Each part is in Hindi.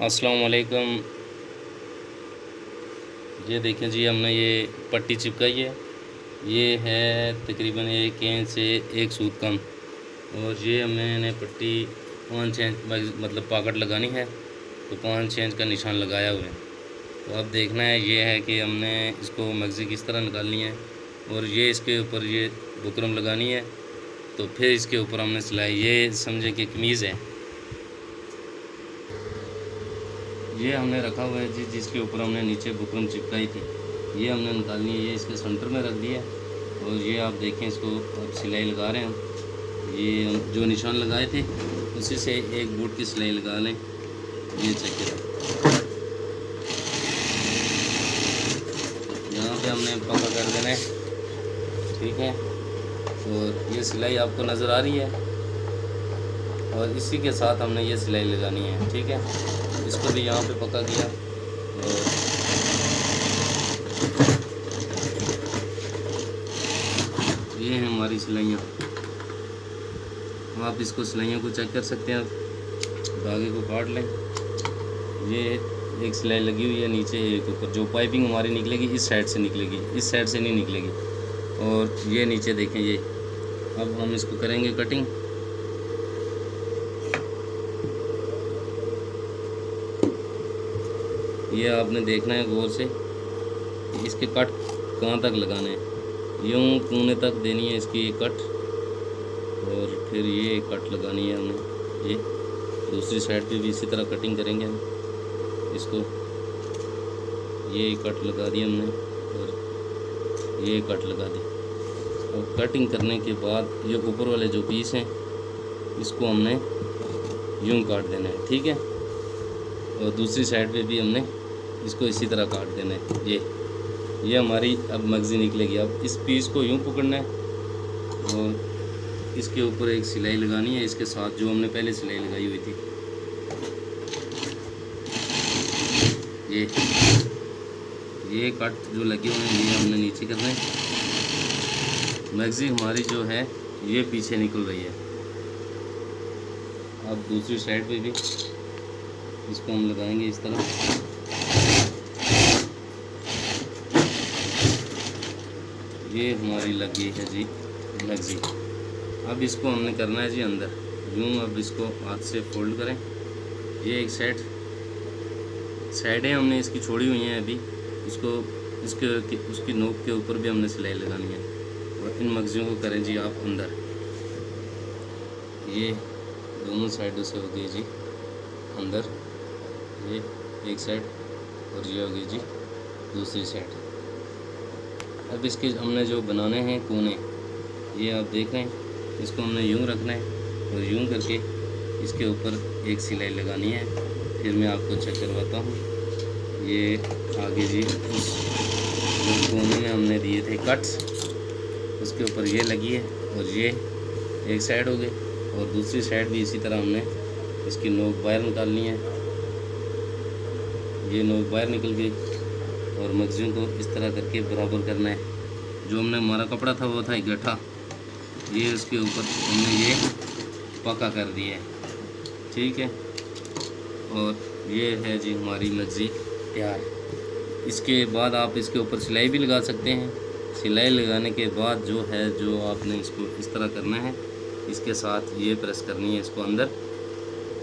अस्सलाम वालेकुम। ये देखें जी, हमने ये पट्टी चिपकाई है। ये है तकरीबन 1 इंच से 1 सूत कम, और ये हमने पट्टी 5 इंच मतलब पॉकेट लगानी है, तो 5 इंच का निशान लगाया हुआ है। तो अब देखना है ये है कि हमने इसको मगज़ी किस तरह निकालनी है, और ये इसके ऊपर ये बुकरम लगानी है, तो फिर इसके ऊपर हमने सिलाई, ये समझे कि कमीज़ है, ये हमने रखा हुआ है जी, जिसके ऊपर हमने नीचे बुकरम चिपकाई थी, ये हमने निकालनी है। ये इसके सेंटर में रख दिया, और ये आप देखें इसको अब सिलाई लगा रहे हैं हम। ये जो निशान लगाए थे उसी से एक बूट की सिलाई लगा लें। ये चेक करें, यहाँ पे हमने पक्का कर देना है, ठीक है। और ये सिलाई आपको नज़र आ रही है, और इसी के साथ हमने ये सिलाई लगानी है, ठीक है। इसको भी यहाँ पे पक्का किया, और ये हैं हमारी सिलाइयाँ। आप इसको सिलाइयों को चेक कर सकते हैं। आप धागे को काट लें। ये एक सिलाई लगी हुई है नीचे, एक ऊपर। जो पाइपिंग हमारी निकलेगी इस साइड से निकलेगी, इस साइड से नहीं निकलेगी। और ये नीचे देखें ये। अब हम इसको करेंगे कटिंग। ये आपने देखना है गौर से, इसके कट कहाँ तक लगाने हैं। यूँ कोने तक देनी है इसकी ये कट, और फिर ये कट लगानी है हमने। ये दूसरी साइड पे भी इसी तरह कटिंग करेंगे हम इसको। ये कट लगा दी हमने, और ये कट लगा दी। और कटिंग करने के बाद ये ऊपर वाले जो पीस हैं इसको हमने यूँ काट देना है, ठीक है। और दूसरी साइड पे भी हमने इसको इसी तरह काट देना है। ये हमारी अब मगज़ी निकलेगी। अब इस पीस को यूँ पकड़ना है, और इसके ऊपर एक सिलाई लगानी है इसके साथ, जो हमने पहले सिलाई लगाई हुई थी। ये कट जो लगे हुए हैं ये हमने नीचे करना है। मगज़ी हमारी जो है ये पीछे निकल रही है। अब दूसरी साइड पे भी इसको हम लगाएंगे इस तरह। ये हमारी लग गई है जी मगज़ी। अब इसको हमने करना है जी अंदर यूँ। अब इसको हाथ से फोल्ड करें। ये एक साइडें हमने इसकी छोड़ी हुई हैं अभी, इसको उसकी नोक के ऊपर भी हमने सिलाई लगानी है। और इन मगज़ियों को करें जी आप अंदर। ये दोनों साइडों से हो गई जी अंदर, ये एक साइड, और ये हो गई जी दूसरी साइड। अब इसके हमने जो बनाने हैं कोने, ये आप देख रहे हैं। इसको हमने यूँ रखना है, और यूँ करके इसके ऊपर एक सिलाई लगानी है। फिर मैं आपको चेक करवाता हूँ। ये आगे जी उस जो कोने में हमने दिए थे कट्स, उसके ऊपर ये लगी है, और ये एक साइड हो गई, और दूसरी साइड भी इसी तरह हमने इसकी नोक बाहर निकालनी है। ये नोक बाहर निकल गई, और मगज़ियों को इस तरह करके बराबर करना है। जो हमने हमारा कपड़ा था वो था इकट्ठा, ये उसके ऊपर हमने ये पक्का कर दिया है, ठीक है। और ये है जी हमारी मगज़ी तैयार। इसके बाद आप इसके ऊपर सिलाई भी लगा सकते हैं। सिलाई लगाने के बाद जो है, जो आपने इसको इस तरह करना है, इसके साथ ये प्रेस करनी है इसको अंदर।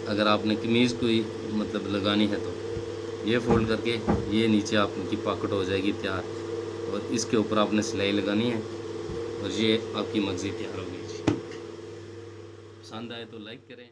अगर आपने कमीज़ कोई मतलब लगानी है तो ये फोल्ड करके ये नीचे आपकी पॉकेट हो जाएगी तैयार, और इसके ऊपर आपने सिलाई लगानी है, और ये आपकी मगज़ी तैयार हो गई जी। पसंद आए तो लाइक करें।